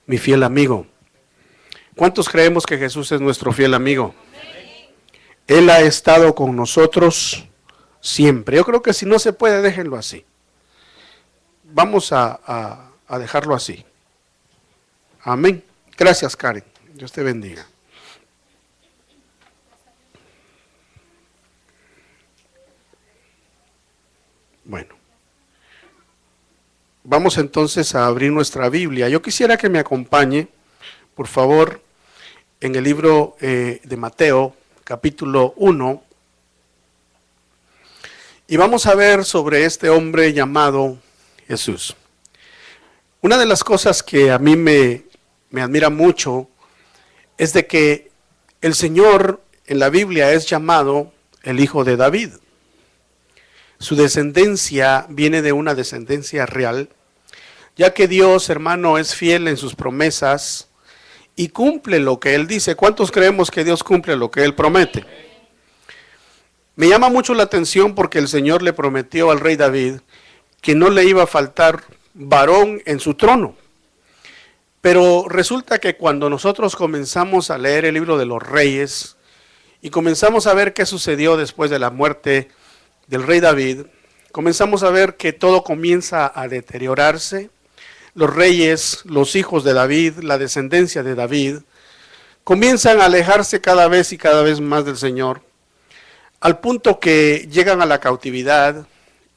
mi fiel amigo. ¿Cuántos creemos que Jesús es nuestro fiel amigo? Él ha estado con nosotros siempre. Yo creo que si no se puede, déjenlo así. Vamos a dejarlo así. Amén. Gracias, Karen. Dios te bendiga. Bueno. Vamos entonces a abrir nuestra Biblia. Yo quisiera que me acompañe, por favor, en el libro de Mateo, capítulo 1. Y vamos a ver sobre este hombre llamado Jesús. Una de las cosas que a mí me admira mucho es de que el Señor en la Biblia es llamado el Hijo de David. Su descendencia viene de una descendencia real, ya que Dios, hermano, es fiel en sus promesas y cumple lo que Él dice. ¿Cuántos creemos que Dios cumple lo que Él promete? Me llama mucho la atención porque el Señor le prometió al rey David que no le iba a faltar varón en su trono. Pero resulta que cuando nosotros comenzamos a leer el libro de los reyes y comenzamos a ver qué sucedió después de la muerte del rey David, comenzamos a ver que todo comienza a deteriorarse. Los reyes, los hijos de David, la descendencia de David, comienzan a alejarse cada vez y cada vez más del Señor, al punto que llegan a la cautividad.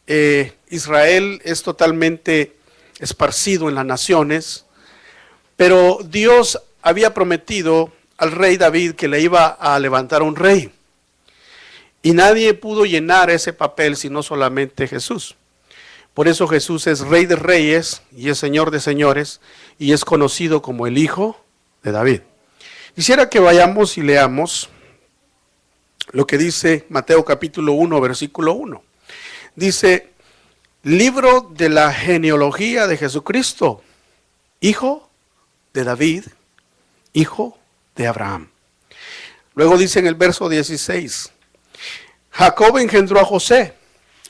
Israel es totalmente esparcido en las naciones, pero Dios había prometido al rey David que le iba a levantar un rey. Y nadie pudo llenar ese papel sino solamente Jesús. Por eso Jesús es Rey de Reyes y es Señor de Señores y es conocido como el Hijo de David. Quisiera que vayamos y leamos lo que dice Mateo capítulo 1, versículo 1. Dice, libro de la genealogía de Jesucristo, Hijo de David, Hijo de Abraham. Luego dice en el verso 16, Jacob engendró a José,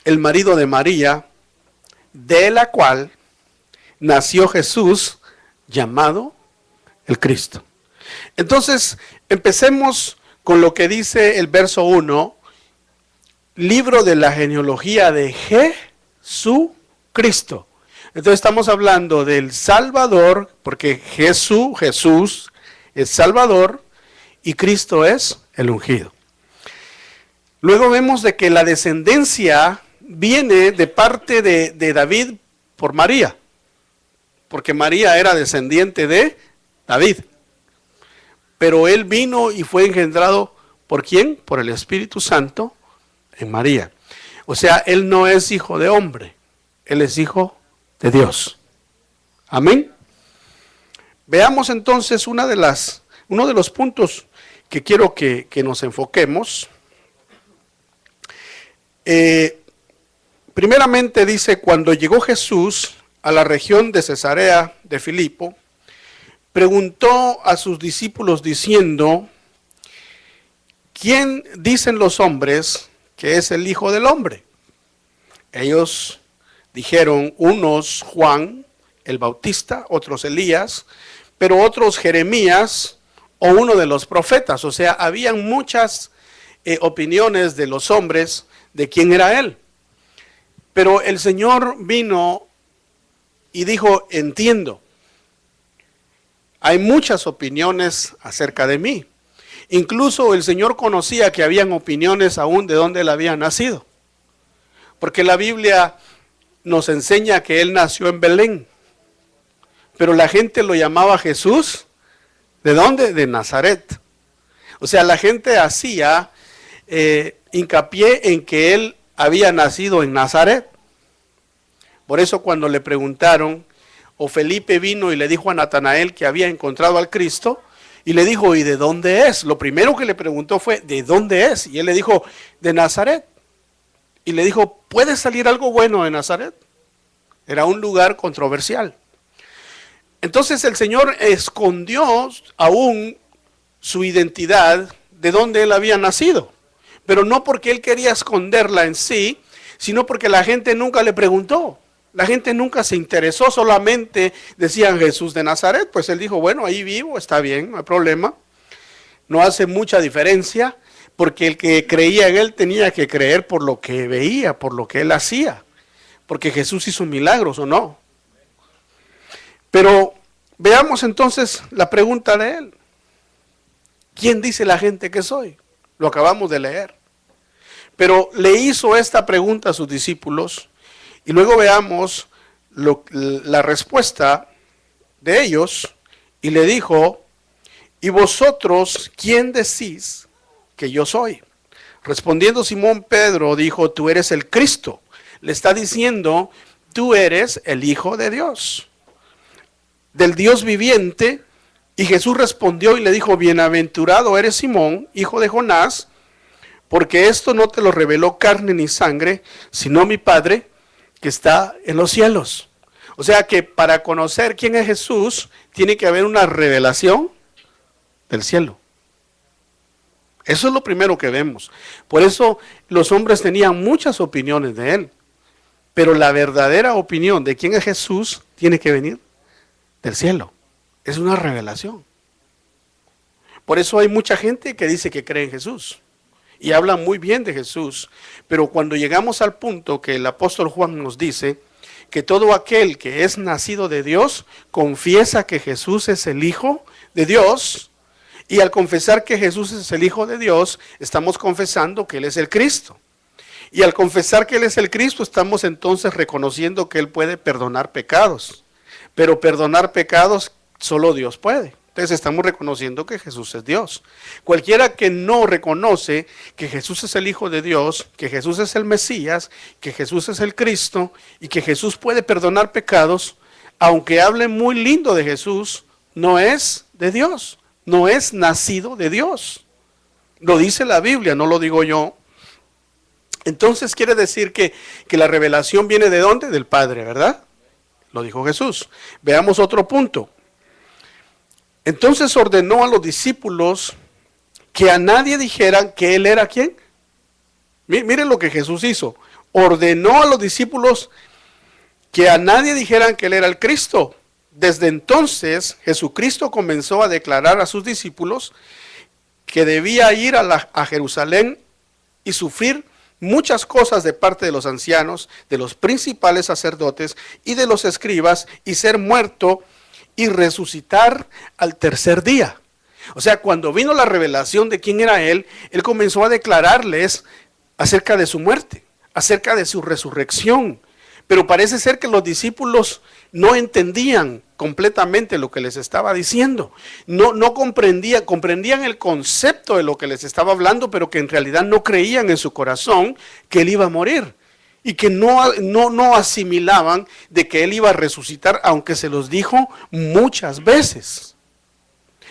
el marido de María, de la cual nació Jesús, llamado el Cristo. Entonces, empecemos con lo que dice el verso 1, libro de la genealogía de Jesucristo. Entonces estamos hablando del Salvador, porque Jesús es Salvador y Cristo es el ungido. Luego vemos de que la descendencia viene de parte de David por María, porque María era descendiente de David. Pero él vino y fue engendrado, ¿por quién? Por el Espíritu Santo en María. O sea, él no es hijo de hombre, él es hijo de Dios. Amén. Veamos entonces uno de los puntos que quiero que nos enfoquemos. Primeramente dice, cuando llegó Jesús a la región de Cesarea de Filipo, preguntó a sus discípulos diciendo, ¿quién dicen los hombres que es el Hijo del Hombre? Ellos dijeron, unos Juan el Bautista, otros Elías, pero otros Jeremías o uno de los profetas. O sea, habían muchas opiniones de los hombres de quién era él. Pero el Señor vino y dijo, entiendo, hay muchas opiniones acerca de mí. Incluso el Señor conocía que habían opiniones aún de dónde él había nacido. Porque la Biblia nos enseña que él nació en Belén. Pero la gente lo llamaba Jesús, ¿de dónde? De Nazaret. O sea, la gente hacía hincapié en que él había nacido en Nazaret. Por eso cuando le preguntaron, o Felipe vino y le dijo a Natanael que había encontrado al Cristo, y le dijo, ¿y de dónde es? Lo primero que le preguntó fue, ¿de dónde es? Y él le dijo, de Nazaret. Y le dijo, ¿puede salir algo bueno de Nazaret? Era un lugar controversial. Entonces el Señor escondió aún su identidad de dónde él había nacido. Pero no porque él quería esconderla en sí, sino porque la gente nunca le preguntó. La gente nunca se interesó, solamente decían Jesús de Nazaret. Pues él dijo, bueno, ahí vivo, está bien, no hay problema. No hace mucha diferencia, porque el que creía en él tenía que creer por lo que veía, por lo que él hacía. Porque Jesús hizo milagros, ¿o no? Pero veamos entonces la pregunta de él. ¿Quién dice la gente que soy? Lo acabamos de leer. Pero le hizo esta pregunta a sus discípulos y luego veamos la respuesta de ellos y le dijo, ¿y vosotros quién decís que yo soy? Respondiendo Simón Pedro dijo, tú eres el Cristo. Le está diciendo, tú eres el Hijo de Dios, del Dios viviente. Y Jesús respondió y le dijo, bienaventurado eres Simón, hijo de Jonás, porque esto no te lo reveló carne ni sangre, sino mi Padre que está en los cielos. O sea que para conocer quién es Jesús, tiene que haber una revelación del cielo. Eso es lo primero que vemos. Por eso los hombres tenían muchas opiniones de él. Pero la verdadera opinión de quién es Jesús tiene que venir del cielo. Es una revelación. Por eso hay mucha gente que dice que cree en Jesús y habla muy bien de Jesús. Pero cuando llegamos al punto que el apóstol Juan nos dice que todo aquel que es nacido de Dios confiesa que Jesús es el Hijo de Dios, y al confesar que Jesús es el Hijo de Dios, estamos confesando que Él es el Cristo. Y al confesar que Él es el Cristo, estamos entonces reconociendo que Él puede perdonar pecados. Pero perdonar pecados solo Dios puede. Entonces estamos reconociendo que Jesús es Dios. Cualquiera que no reconoce que Jesús es el Hijo de Dios, que Jesús es el Mesías, que Jesús es el Cristo y que Jesús puede perdonar pecados, aunque hable muy lindo de Jesús, no es de Dios, no es nacido de Dios. Lo dice la Biblia, no lo digo yo. Entonces quiere decir que la revelación viene ¿de dónde? Del Padre, ¿verdad? Lo dijo Jesús. Veamos otro punto. Entonces ordenó a los discípulos que a nadie dijeran que Él era ¿quién? Miren lo que Jesús hizo. Ordenó a los discípulos que a nadie dijeran que Él era el Cristo. Desde entonces Jesucristo comenzó a declarar a sus discípulos que debía ir a Jerusalén y sufrir muchas cosas de parte de los ancianos, de los principales sacerdotes y de los escribas, y ser muerto y resucitar al tercer día. O sea, cuando vino la revelación de quién era Él, Él comenzó a declararles acerca de su muerte, acerca de su resurrección. Pero parece ser que los discípulos no entendían completamente lo que les estaba diciendo. No comprendían el concepto de lo que les estaba hablando, pero que en realidad no creían en su corazón que Él iba a morir. Y que no asimilaban de que Él iba a resucitar, aunque se los dijo muchas veces.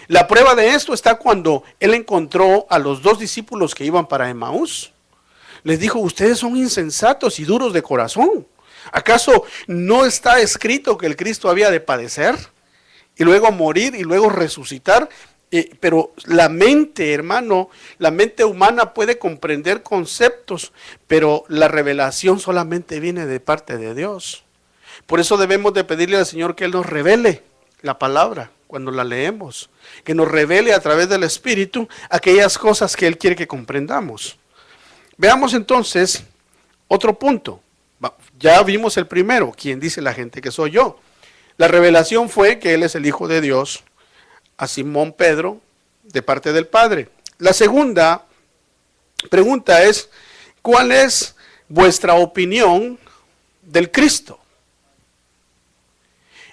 La prueba de esto está cuando Él encontró a los dos discípulos que iban para Emaús. Les dijo, ustedes son insensatos y duros de corazón. ¿Acaso no está escrito que el Cristo había de padecer y luego morir y luego resucitar? Pero la mente, hermano, la mente humana puede comprender conceptos, pero la revelación solamente viene de parte de Dios. Por eso debemos de pedirle al Señor que Él nos revele la palabra cuando la leemos, que nos revele a través del Espíritu aquellas cosas que Él quiere que comprendamos. Veamos entonces otro punto. Ya vimos el primero, ¿quién dice la gente que soy yo? La revelación fue que Él es el Hijo de Dios a Simón Pedro de parte del Padre. La segunda pregunta es, ¿cuál es vuestra opinión del Cristo?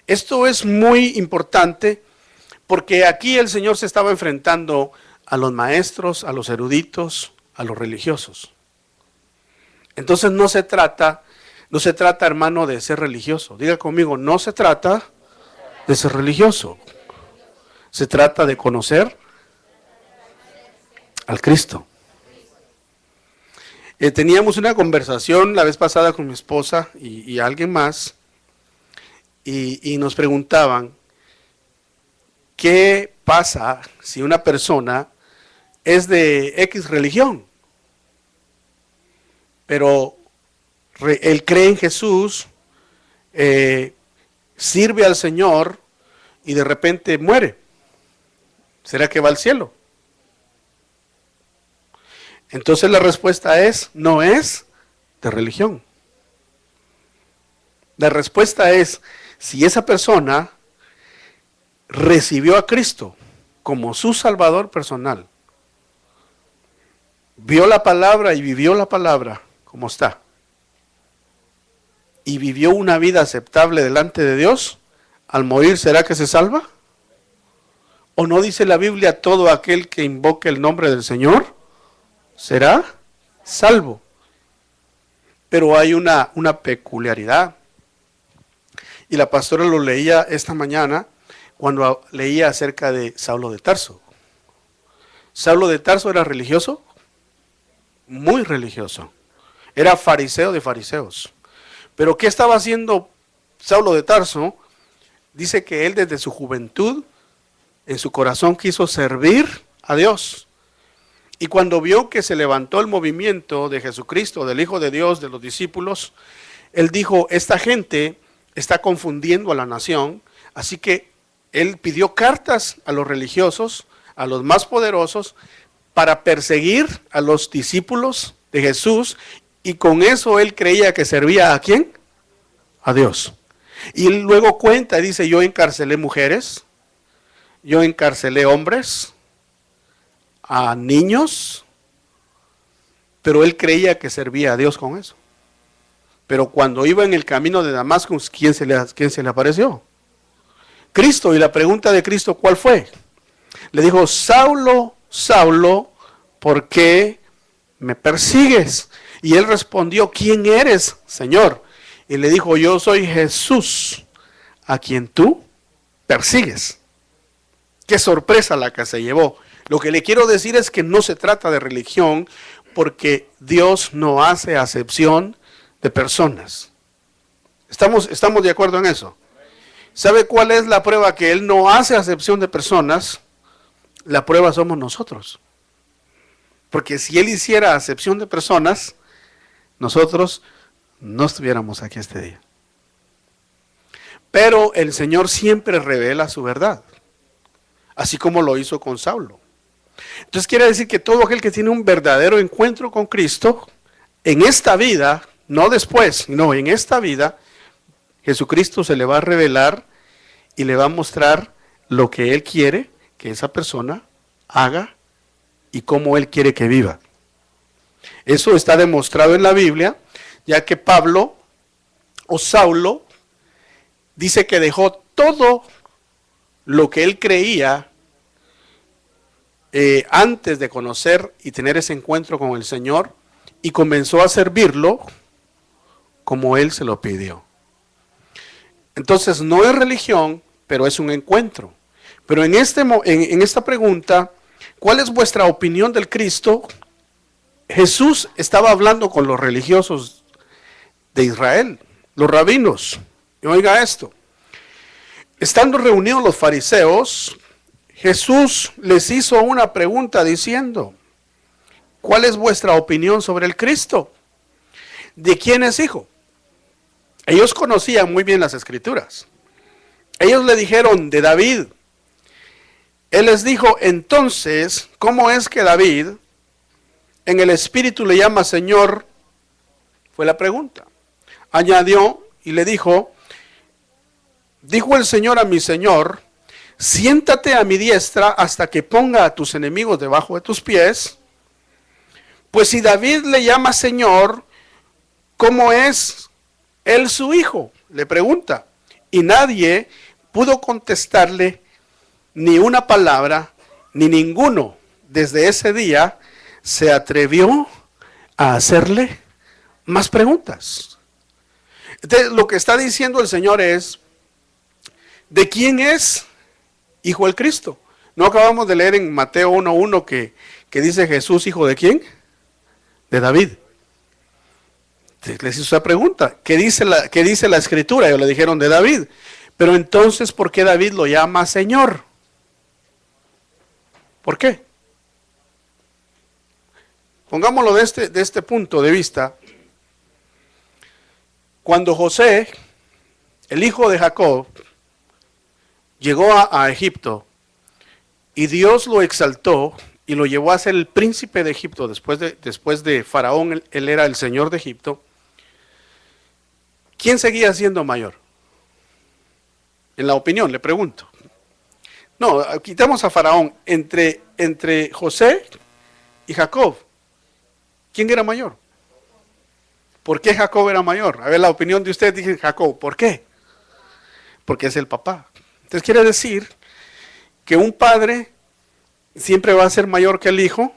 Esto es muy importante porque aquí el Señor se estaba enfrentando a los maestros, a los eruditos, a los religiosos. Entonces no se trata, hermano, de ser religioso. Diga conmigo, no se trata de ser religioso. Se trata de conocer al Cristo. Teníamos una conversación la vez pasada con mi esposa y alguien más, y nos preguntaban, ¿qué pasa si una persona es de X religión? Pero él cree en Jesús, sirve al Señor y de repente muere? ¿Será que va al cielo? Entonces la respuesta es, no es de religión. La respuesta es, si esa persona recibió a Cristo como su Salvador personal, vio la palabra y vivió la palabra como está, y vivió una vida aceptable delante de Dios, al morir, ¿será que se salva? ¿O no dice la Biblia, todo aquel que invoque el nombre del Señor será salvo? Pero hay una peculiaridad, y la pastora lo leía esta mañana cuando leía acerca de Saulo de Tarso. Saulo de Tarso era religioso, muy religioso, era fariseo de fariseos. Pero ¿qué estaba haciendo Saulo de Tarso? Dice que él desde su juventud, en su corazón quiso servir a Dios. Y cuando vio que se levantó el movimiento de Jesucristo, del Hijo de Dios, de los discípulos, él dijo, esta gente está confundiendo a la nación, así que él pidió cartas a los religiosos, a los más poderosos, para perseguir a los discípulos de Jesús, y con eso él creía que servía ¿a quién? A Dios. Y luego cuenta, dice, yo encarcelé mujeres, yo encarcelé hombres, a niños, pero él creía que servía a Dios con eso. Pero cuando iba en el camino de Damasco, ¿quién se le apareció? Cristo. Y la pregunta de Cristo, ¿cuál fue? Le dijo, Saulo, Saulo, ¿por qué me persigues? Y él respondió, ¿quién eres, Señor? Y le dijo, yo soy Jesús, a quien tú persigues. Qué sorpresa la que se llevó. Lo que le quiero decir es que no se trata de religión, porque Dios no hace acepción de personas. ¿Estamos de acuerdo en eso? ¿Sabe cuál es la prueba que Él no hace acepción de personas? La prueba somos nosotros. Porque si Él hiciera acepción de personas, nosotros no estuviéramos aquí este día. Pero el Señor siempre revela su verdad, así como lo hizo con Saulo. Entonces quiere decir que todo aquel que tiene un verdadero encuentro con Cristo, en esta vida, no después, sino en esta vida, Jesucristo se le va a revelar y le va a mostrar lo que Él quiere que esa persona haga y cómo Él quiere que viva. Eso está demostrado en la Biblia, ya que Pablo o Saulo dice que dejó todo lo que él creía antes de conocer y tener ese encuentro con el Señor, y comenzó a servirlo como Él se lo pidió. Entonces no es religión, pero es un encuentro. Pero en esta pregunta, ¿cuál es vuestra opinión del Cristo? Jesús estaba hablando con los religiosos de Israel, los rabinos. Y oiga esto, estando reunidos los fariseos, Jesús les hizo una pregunta diciendo, ¿cuál es vuestra opinión sobre el Cristo? ¿De quién es hijo? Ellos conocían muy bien las escrituras. Ellos le dijeron, de David. Él les dijo, entonces, ¿cómo es que David en el Espíritu le llama Señor? Fue la pregunta. Añadió y le dijo, dijo el Señor a mi Señor, siéntate a mi diestra hasta que ponga a tus enemigos debajo de tus pies. Pues si David le llama Señor, ¿cómo es él su hijo? Le pregunta. Y nadie pudo contestarle ni una palabra, ni ninguno desde ese día se atrevió a hacerle más preguntas. Entonces, lo que está diciendo el Señor es, ¿de quién es hijo el Cristo? ¿No acabamos de leer en Mateo 1:1 que dice Jesús, hijo de quién? De David. Les hizo esa pregunta, ¿qué dice la Escritura? Ellos le dijeron de David. Pero entonces, ¿por qué David lo llama Señor? ¿Por qué? Pongámoslo de este punto de vista. Cuando José el hijo de Jacob, llegó a Egipto y Dios lo exaltó y lo llevó a ser el príncipe de Egipto. Después de Faraón, él era el señor de Egipto. ¿Quién seguía siendo mayor? En la opinión, le pregunto. No, quitamos a Faraón. Entre José y Jacob, ¿quién era mayor? ¿Por qué Jacob era mayor? A ver, la opinión de ustedes, dije Jacob. ¿Por qué? Porque es el papá. Entonces quiere decir que un padre siempre va a ser mayor que el hijo.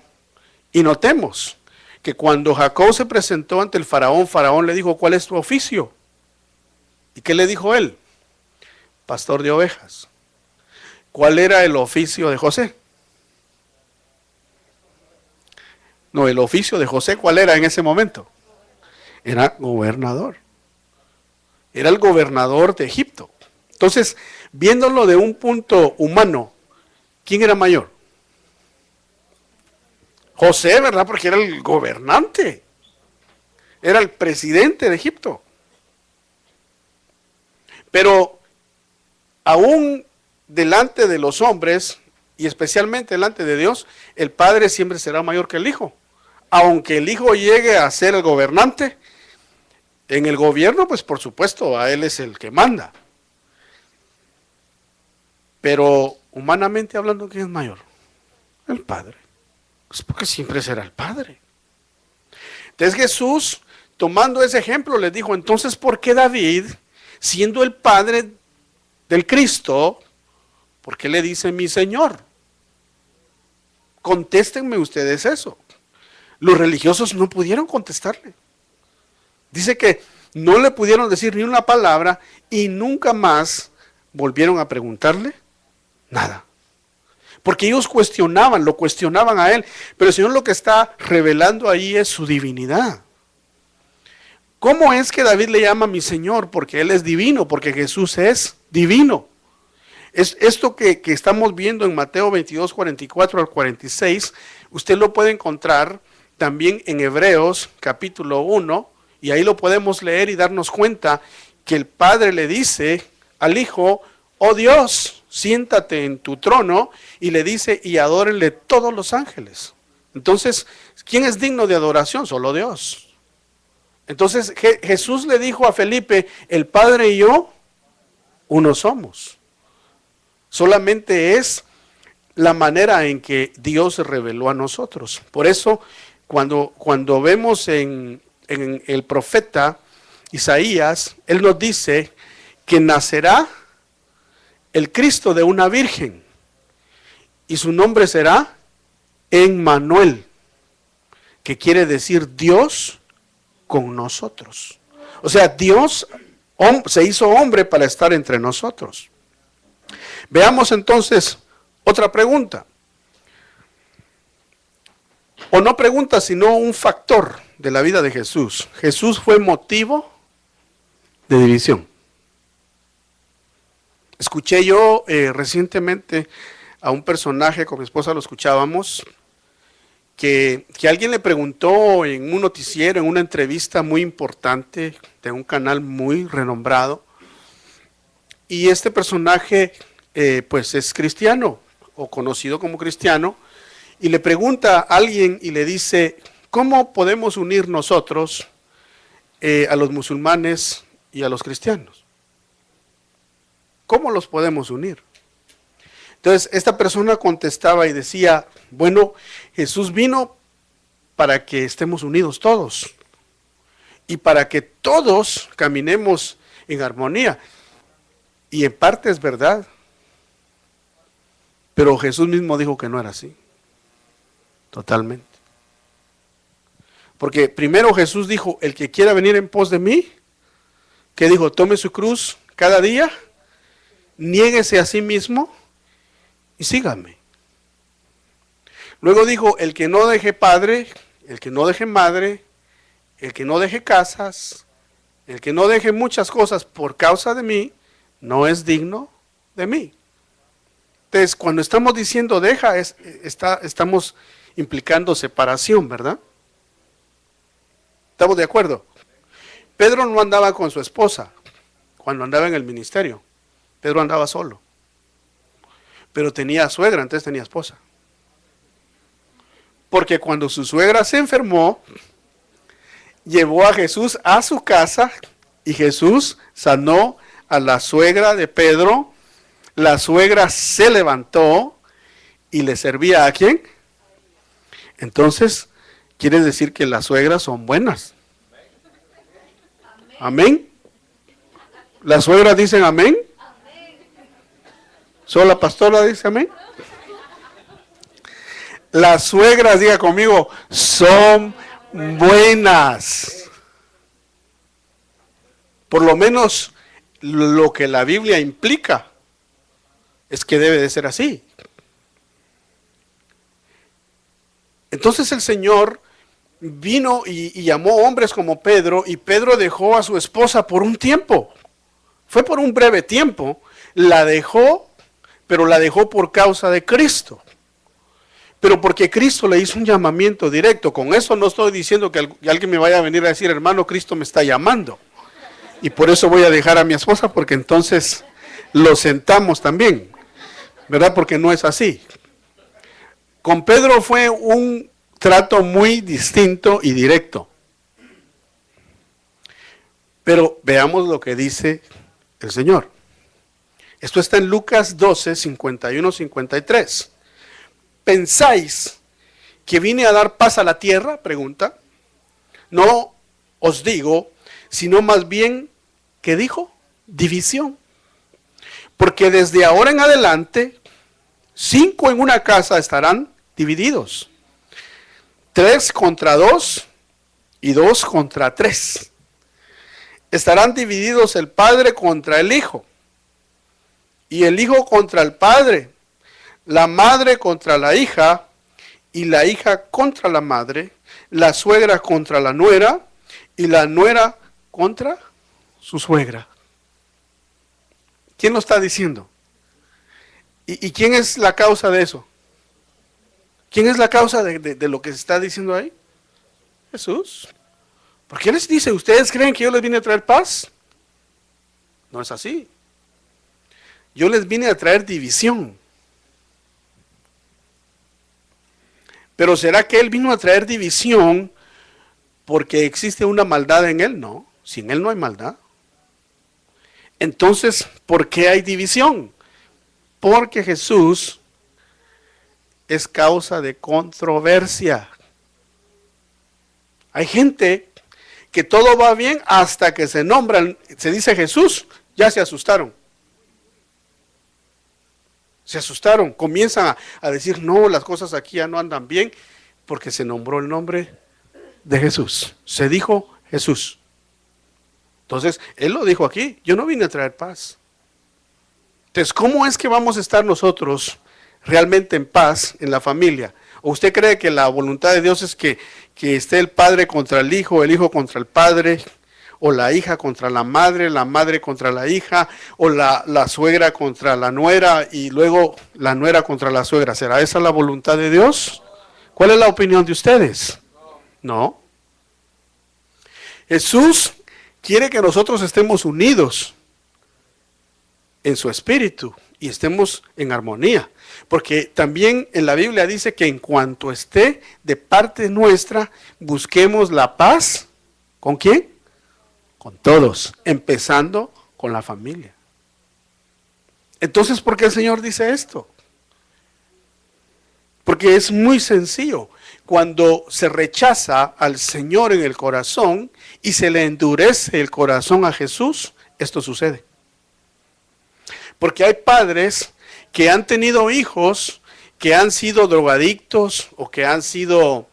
Y notemos que cuando Jacob se presentó ante el faraón, Faraón le dijo, ¿cuál es tu oficio? ¿Y qué le dijo él? Pastor de ovejas. ¿Cuál era el oficio de José? No, el oficio de José, ¿cuál era en ese momento? Era gobernador. Era el gobernador de Egipto. Entonces, viéndolo de un punto humano, ¿quién era mayor? José, ¿verdad? Porque era el gobernante. Era el presidente de Egipto. Pero aún delante de los hombres, y especialmente delante de Dios, el padre siempre será mayor que el hijo. Aunque el hijo llegue a ser el gobernante, en el gobierno, pues por supuesto, a él es el que manda. Pero humanamente hablando, ¿quién es mayor? El padre. Pues porque siempre será el padre. Entonces Jesús, tomando ese ejemplo, les dijo, entonces, ¿por qué David, siendo el padre del Cristo, por qué le dice mi Señor? Contéstenme ustedes eso. Los religiosos no pudieron contestarle. Dice que no le pudieron decir ni una palabra y nunca más volvieron a preguntarle nada. Porque ellos lo cuestionaban a él. Pero el Señor lo que está revelando ahí es su divinidad. ¿Cómo es que David le llama mi Señor? Porque Él es divino, porque Jesús es divino. Es esto que estamos viendo en Mateo 22, 44 al 46, usted lo puede encontrar también en Hebreos capítulo 1, y ahí lo podemos leer y darnos cuenta que el Padre le dice al Hijo, oh Dios, siéntate en tu trono, y le dice, y adórenle todos los ángeles. Entonces, ¿quién es digno de adoración? Solo Dios. Entonces Jesús le dijo a Felipe, el Padre y yo, uno somos. Solamente es la manera en que Dios se reveló a nosotros. Por eso, cuando vemos en el profeta Isaías, él nos dice que nacerá el Cristo de una virgen y su nombre será Emmanuel, que quiere decir Dios con nosotros. O sea, Dios se hizo hombre para estar entre nosotros. Veamos entonces otra pregunta. O no pregunta, sino un factor de la vida de Jesús. Jesús fue motivo de división. Escuché yo recientemente a un personaje, con mi esposa lo escuchábamos, que alguien le preguntó en un noticiero, en una entrevista muy importante de un canal muy renombrado, y este personaje pues es cristiano o conocido como cristiano, y le pregunta a alguien y le dice, ¿cómo podemos unir nosotros a los musulmanes y a los cristianos? ¿Cómo los podemos unir? Entonces esta persona contestaba y decía, bueno, Jesús vino para que estemos unidos todos y para que todos caminemos en armonía. Y en parte es verdad, pero Jesús mismo dijo que no era así, totalmente. Porque primero Jesús dijo, el que quiera venir en pos de mí, que dijo, tome su cruz cada día, niéguese a sí mismo y sígame. Luego dijo, el que no deje padre, el que no deje madre, el que no deje casas, el que no deje muchas cosas por causa de mí, no es digno de mí. Entonces, cuando estamos diciendo deja, estamos implicando separación, ¿verdad? ¿Estamos de acuerdo? Pedro no andaba con su esposa cuando andaba en el ministerio. Pedro andaba solo. Pero tenía suegra, entonces tenía esposa. Porque cuando su suegra se enfermó, llevó a Jesús a su casa y Jesús sanó a la suegra de Pedro. La suegra se levantó y le servía ¿a quién? Entonces, quiere decir que las suegras son buenas. Amén. ¿Las suegras dicen amén? ¿Solo la pastora dice amén? Las suegras, diga conmigo, son buenas. Por lo menos lo que la Biblia implica es que debe de ser así. Entonces el Señor vino y llamó hombres como Pedro, y Pedro dejó a su esposa por un tiempo. Fue por un breve tiempo, la dejó, pero la dejó por causa de Cristo. Pero porque Cristo le hizo un llamamiento directo. Con eso no estoy diciendo que alguien me vaya a venir a decir, hermano, Cristo me está llamando. Y por eso voy a dejar a mi esposa, porque entonces lo sentamos también. ¿Verdad? Porque no es así. Con Pedro fue un trato muy distinto y directo. Pero veamos lo que dice el Señor. Esto está en Lucas 12, 51, 53. ¿Pensáis que vine a dar paz a la tierra? Pregunta. No os digo, sino más bien, ¿qué dijo? División. Porque desde ahora en adelante, 5 en una casa estarán divididos. 3 contra 2 y 2 contra 3. Estarán divididos el padre contra el hijo, y el hijo contra el padre, la madre contra la hija, y la hija contra la madre, la suegra contra la nuera, y la nuera contra su suegra. ¿Quién lo está diciendo? ¿Y quién es la causa de eso? ¿Quién es la causa de lo que se está diciendo ahí? Jesús. ¿Por qué les dice, ustedes creen que yo les vine a traer paz? No es así. Yo les vine a traer división. Pero ¿será que Él vino a traer división porque existe una maldad en Él? No, sin Él no hay maldad. Entonces, ¿por qué hay división? Porque Jesús es causa de controversia. Hay gente que todo va bien hasta que se nombran, se dice Jesús, ya se asustaron. Se asustaron, comienzan a decir, no, las cosas aquí ya no andan bien, porque se nombró el nombre de Jesús. Se dijo Jesús. Entonces, Él lo dijo aquí, yo no vine a traer paz. Entonces, ¿cómo es que vamos a estar nosotros realmente en paz en la familia? ¿O usted cree que la voluntad de Dios es que esté el padre contra el hijo contra el padre, o la hija contra la madre contra la hija, o la suegra contra la nuera, y luego la nuera contra la suegra? ¿Será esa la voluntad de Dios? ¿Cuál es la opinión de ustedes? No. Jesús quiere que nosotros estemos unidos en su espíritu y estemos en armonía. Porque también en la Biblia dice que en cuanto esté de parte nuestra, busquemos la paz. ¿Con quién? Con todos, empezando con la familia. Entonces, ¿por qué el Señor dice esto? Porque es muy sencillo. Cuando se rechaza al Señor en el corazón y se le endurece el corazón a Jesús, esto sucede. Porque hay padres que han tenido hijos que han sido drogadictos o que han sido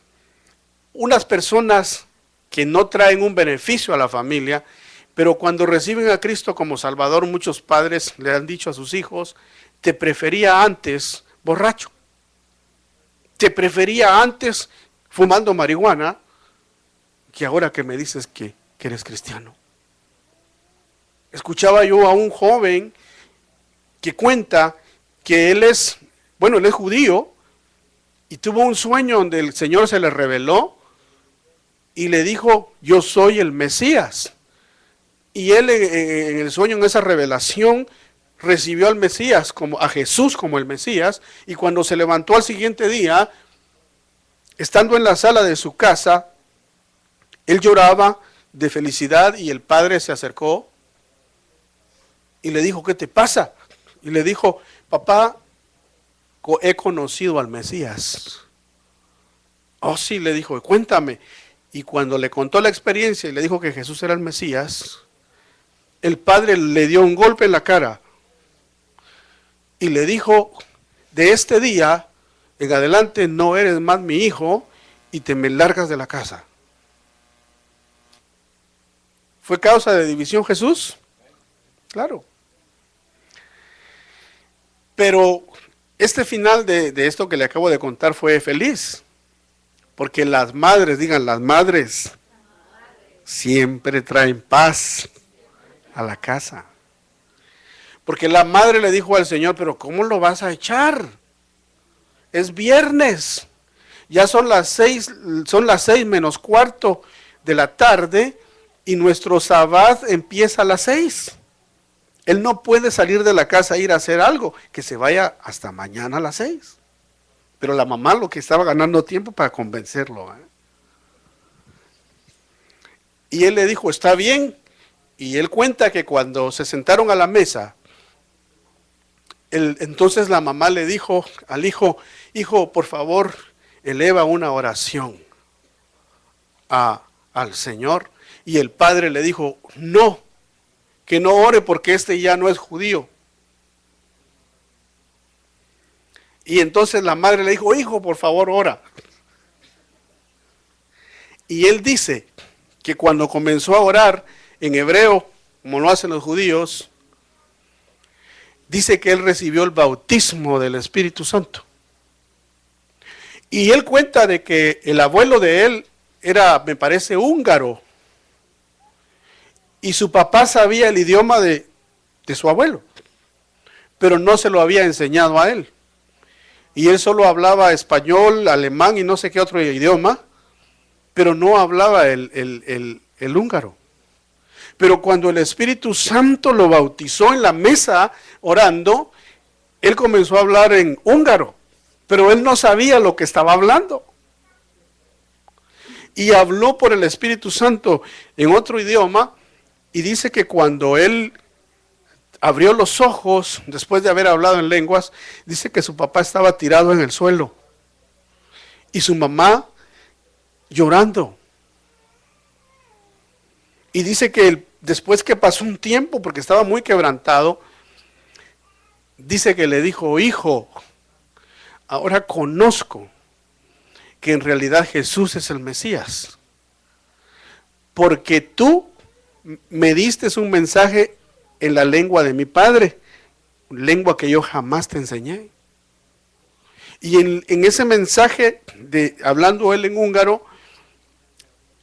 unas personas que no traen un beneficio a la familia, pero cuando reciben a Cristo como Salvador, muchos padres le han dicho a sus hijos, te prefería antes borracho, te prefería antes fumando marihuana, que ahora que me dices que eres cristiano. Escuchaba yo a un joven que cuenta que él es judío, y tuvo un sueño donde el Señor se le reveló y le dijo, yo soy el Mesías. Y él en el sueño, en esa revelación, recibió al Mesías, a Jesús como el Mesías, y cuando se levantó al siguiente día, estando en la sala de su casa, él lloraba de felicidad y el padre se acercó y le dijo, ¿qué te pasa? Y le dijo, papá, he conocido al Mesías. Oh, sí, le dijo, cuéntame. Y cuando le contó la experiencia y le dijo que Jesús era el Mesías, el padre le dio un golpe en la cara y le dijo, de este día en adelante no eres más mi hijo y te me largas de la casa. ¿Fue causa de división Jesús? Claro. Pero este final de esto que le acabo de contar fue feliz. Porque las madres, digan las madres, siempre traen paz a la casa. Porque la madre le dijo al Señor, pero ¿cómo lo vas a echar? Es viernes. Ya son las 6:45 de la tarde y nuestro sabbat empieza a las 6. Él no puede salir de la casa e ir a hacer algo, que se vaya hasta mañana a las 6. Pero la mamá lo que estaba ganando tiempo para convencerlo. Y él le dijo, está bien. Y él cuenta que cuando se sentaron a la mesa, entonces la mamá le dijo al hijo, hijo, por favor, eleva una oración al Señor. Y el padre le dijo, no, que no ore porque este ya no es judío. Y entonces la madre le dijo, hijo, por favor, ora. Y él dice que cuando comenzó a orar en hebreo, como lo hacen los judíos, dice que él recibió el bautismo del Espíritu Santo. Y él cuenta de que el abuelo de él era, me parece, húngaro. Y su papá sabía el idioma de su abuelo, pero no se lo había enseñado a él. Y él solo hablaba español, alemán y no sé qué otro idioma, pero no hablaba el húngaro. Pero cuando el Espíritu Santo lo bautizó en la mesa orando, él comenzó a hablar en húngaro, pero él no sabía lo que estaba hablando. Y habló por el Espíritu Santo en otro idioma, y dice que cuando él abrió los ojos, después de haber hablado en lenguas, dice que su papá estaba tirado en el suelo. Y su mamá llorando. Y dice que después que pasó un tiempo, porque estaba muy quebrantado, dice que le dijo, hijo, ahora conozco que en realidad Jesús es el Mesías. Porque tú me diste un mensaje en la lengua de mi padre, lengua que yo jamás te enseñé. Y en ese mensaje, hablando él en húngaro,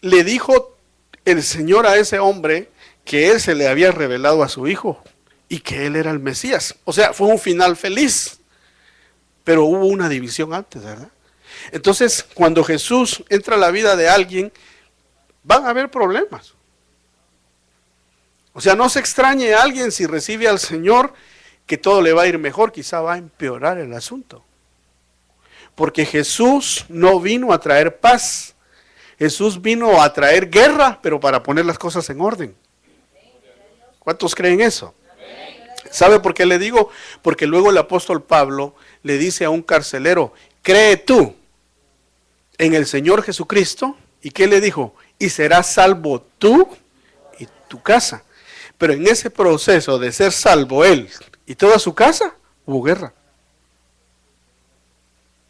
le dijo el Señor a ese hombre que él se le había revelado a su hijo y que él era el Mesías. O sea, fue un final feliz, pero hubo una división antes, ¿verdad? Entonces, cuando Jesús entra a la vida de alguien, van a haber problemas. O sea, no se extrañe a alguien si recibe al Señor que todo le va a ir mejor, quizá va a empeorar el asunto. Porque Jesús no vino a traer paz, Jesús vino a traer guerra, pero para poner las cosas en orden. ¿Cuántos creen eso? ¿Sabe por qué le digo? Porque luego el apóstol Pablo le dice a un carcelero, cree tú en el Señor Jesucristo, ¿y qué le dijo? Y serás salvo tú y tu casa. Pero en ese proceso de ser salvo él y toda su casa, hubo guerra.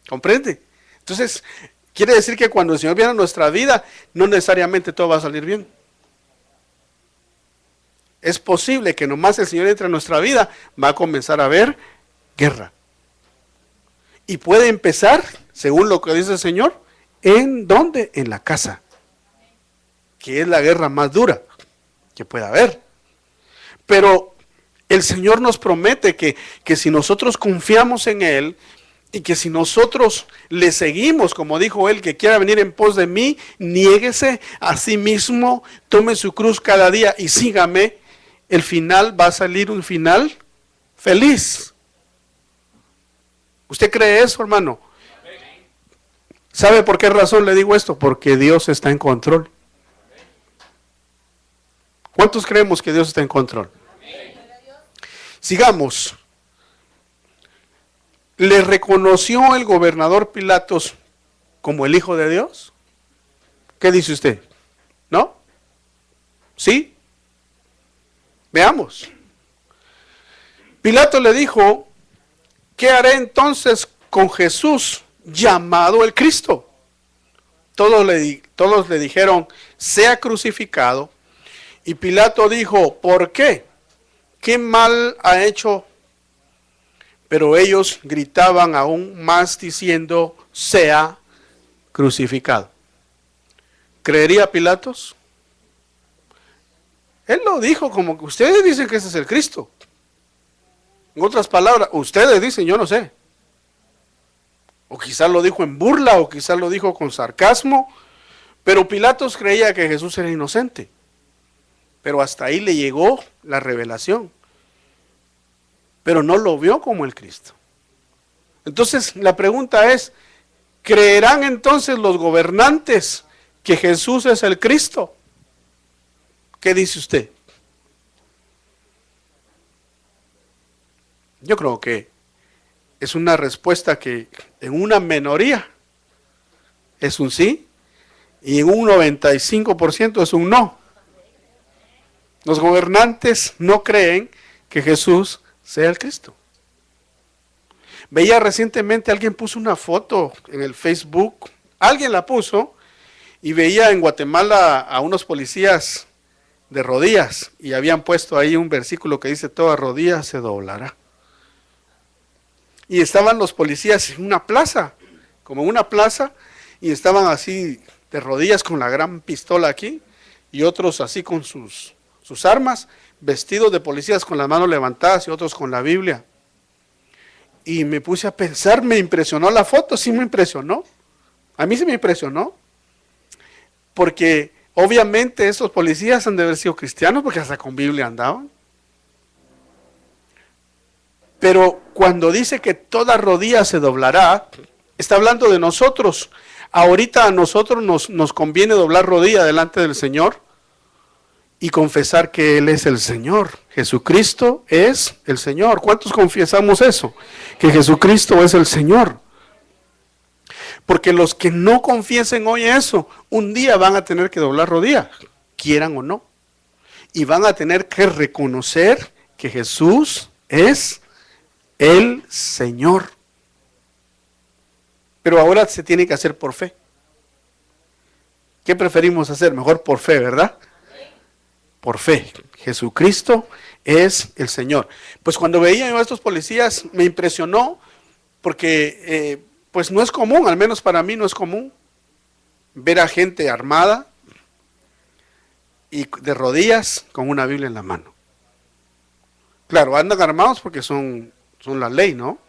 ¿Comprende? Entonces, quiere decir que cuando el Señor viene a nuestra vida, no necesariamente todo va a salir bien. Es posible que nomás el Señor entre a nuestra vida, va a comenzar a haber guerra. Y puede empezar, según lo que dice el Señor, ¿en dónde? En la casa. Que es la guerra más dura que pueda haber. Pero el Señor nos promete que si nosotros confiamos en Él, Y que si nosotros le seguimos, como dijo él, que quiera venir en pos de mí, niéguese a sí mismo, tome su cruz cada día y sígame, el final va a salir un final feliz. ¿Usted cree eso, hermano? ¿Sabe por qué razón le digo esto? Porque Dios está en control. ¿Cuántos creemos que Dios está en control? Sigamos. ¿Le reconoció el gobernador Pilatos como el Hijo de Dios? ¿Qué dice usted? ¿No? ¿Sí? Veamos. Pilato le dijo, ¿qué haré entonces con Jesús llamado el Cristo? Todos le dijeron, sea crucificado. Y Pilato dijo, ¿por qué? ¿Qué mal ha hecho? Pero ellos gritaban aún más diciendo, sea crucificado. ¿Creería Pilatos? Él lo dijo como que ustedes dicen que ese es el Cristo. En otras palabras, ustedes dicen, yo no sé. O quizás lo dijo en burla, o quizás lo dijo con sarcasmo. Pero Pilatos creía que Jesús era inocente. Pero hasta ahí le llegó la revelación. Pero no lo vio como el Cristo. Entonces la pregunta es, ¿creerán entonces los gobernantes que Jesús es el Cristo? ¿Qué dice usted? Yo creo que es una respuesta que en una minoría es un sí y en un 95% es un no. Los gobernantes no creen que Jesús sea el Cristo. Veía recientemente, alguien puso una foto en el Facebook, alguien la puso, y veía en Guatemala a unos policías de rodillas, y habían puesto ahí un versículo que dice, toda rodilla se doblará. Y estaban los policías en una plaza, como en una plaza, y estaban así de rodillas con la gran pistola aquí, y otros así con sus armas, vestidos de policías con las manos levantadas y otros con la Biblia. Y me puse a pensar, me impresionó la foto, sí me impresionó. A mí sí me impresionó. Porque obviamente esos policías han de haber sido cristianos porque hasta con Biblia andaban. Pero cuando dice que toda rodilla se doblará, está hablando de nosotros. Ahorita a nosotros nos conviene doblar rodilla delante del Señor y confesar que Él es el Señor. Jesucristo es el Señor. ¿Cuántos confesamos eso? Que Jesucristo es el Señor. Porque los que no confiesen hoy eso, un día van a tener que doblar rodilla, quieran o no. Y van a tener que reconocer que Jesús es el Señor. Pero ahora se tiene que hacer por fe. ¿Qué preferimos hacer? Mejor por fe, ¿verdad? Por fe. Jesucristo es el Señor. Pues cuando veía yo a estos policías me impresionó porque pues no es común, al menos para mí no es común ver a gente armada y de rodillas con una Biblia en la mano. Claro, andan armados porque son la ley, ¿no?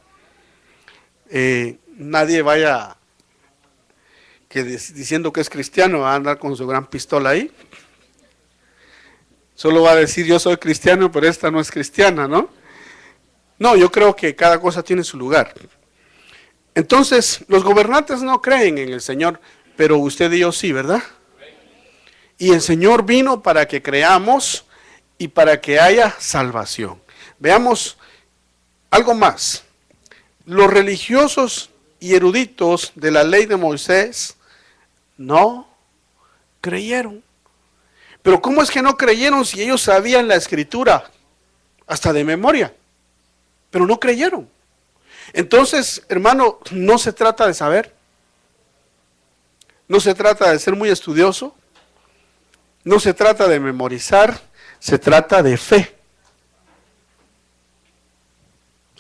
Nadie vaya diciendo que es cristiano va a andar con su gran pistola ahí. Solo va a decir yo soy cristiano, pero esta no es cristiana, ¿no? No, yo creo que cada cosa tiene su lugar. Entonces, los gobernantes no creen en el Señor, pero usted y yo sí, ¿verdad? Y el Señor vino para que creamos y para que haya salvación. Veamos algo más. Los religiosos y eruditos de la ley de Moisés no creyeron. Pero ¿cómo es que no creyeron si ellos sabían la escritura hasta de memoria? Pero no creyeron. Entonces, hermano, no se trata de saber. No se trata de ser muy estudioso. No se trata de memorizar. Se trata de fe.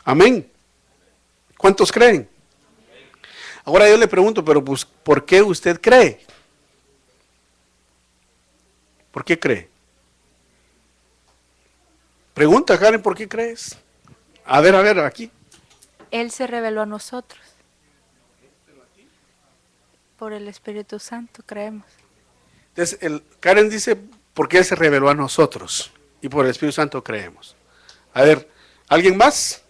Amén. ¿Cuántos creen? Ahora yo le pregunto, pero pues, ¿por qué usted cree? ¿Por qué cree? Pregunta, Karen, ¿por qué crees? A ver, aquí. Él se reveló a nosotros. Por el Espíritu Santo creemos. Entonces, Karen dice, porque Él se reveló a nosotros y por el Espíritu Santo creemos. A ver, ¿alguien más?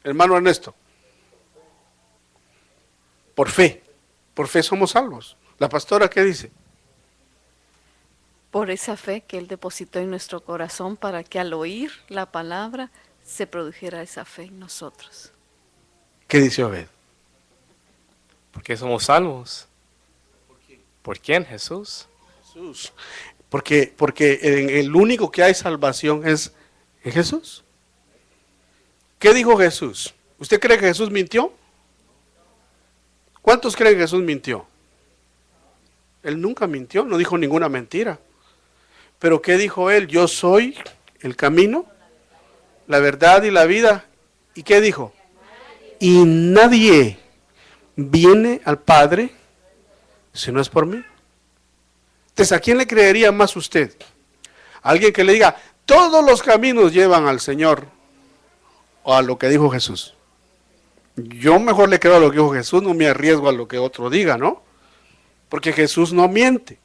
Hermano Ernesto. Por fe somos salvos. ¿La pastora qué dice? Por esa fe que Él depositó en nuestro corazón para que al oír la palabra se produjera esa fe en nosotros. ¿Qué dice Obed? Porque somos salvos. ¿Por quién? Jesús. Jesús. Porque en el único que hay salvación es en Jesús. ¿Qué dijo Jesús? ¿Usted cree que Jesús mintió? ¿Cuántos creen que Jesús mintió? Él nunca mintió, no dijo ninguna mentira. Pero ¿qué dijo Él? Yo soy el camino, la verdad y la vida. ¿Y qué dijo? Y nadie viene al Padre si no es por mí. Entonces, ¿a quién le creería más usted? Alguien que le diga, todos los caminos llevan al Señor, o a lo que dijo Jesús. Yo mejor le creo a lo que dijo Jesús, no me arriesgo a lo que otro diga, ¿no? Porque Jesús no miente,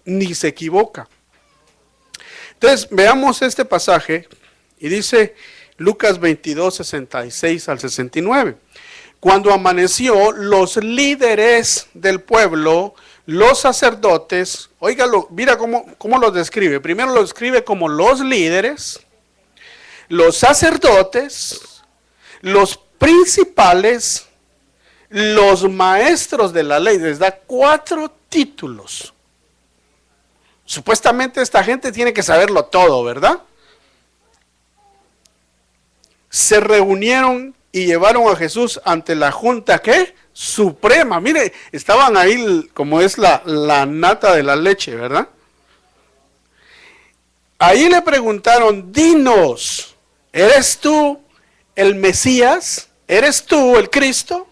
ni se equivoca. Entonces, veamos este pasaje, y dice Lucas 22, 66 al 69. Cuando amaneció, los líderes del pueblo, los sacerdotes, óigalo, mira cómo los describe. Primero lo describe como los líderes, los sacerdotes, los principales, los maestros de la ley. Les da 4 títulos. Supuestamente esta gente tiene que saberlo todo, ¿verdad? Se reunieron y llevaron a Jesús ante la junta, ¿qué? Suprema. Mire, estaban ahí como es la nata de la leche, ¿verdad? Ahí le preguntaron, dinos, ¿eres tú el Mesías? ¿Eres tú el Cristo?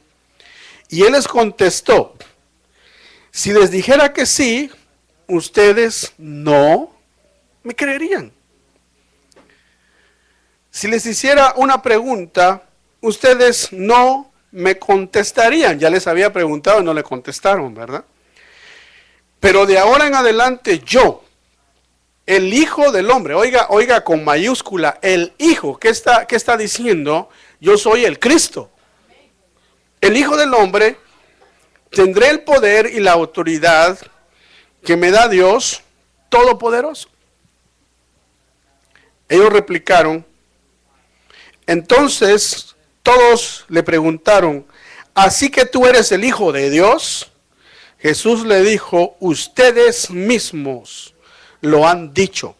Y él les contestó, si les dijera que sí, ustedes no me creerían. Si les hiciera una pregunta, ustedes no me contestarían. Ya les había preguntado y no le contestaron, ¿verdad? Pero de ahora en adelante yo, el Hijo del Hombre, oiga con mayúscula, el Hijo, ¿qué está diciendo? Yo soy el Cristo. El Hijo del Hombre, tendré el poder y la autoridad que me da Dios Todopoderoso. Ellos replicaron, entonces todos le preguntaron, ¿así que tú eres el Hijo de Dios? Jesús le dijo, ustedes mismos lo han dicho.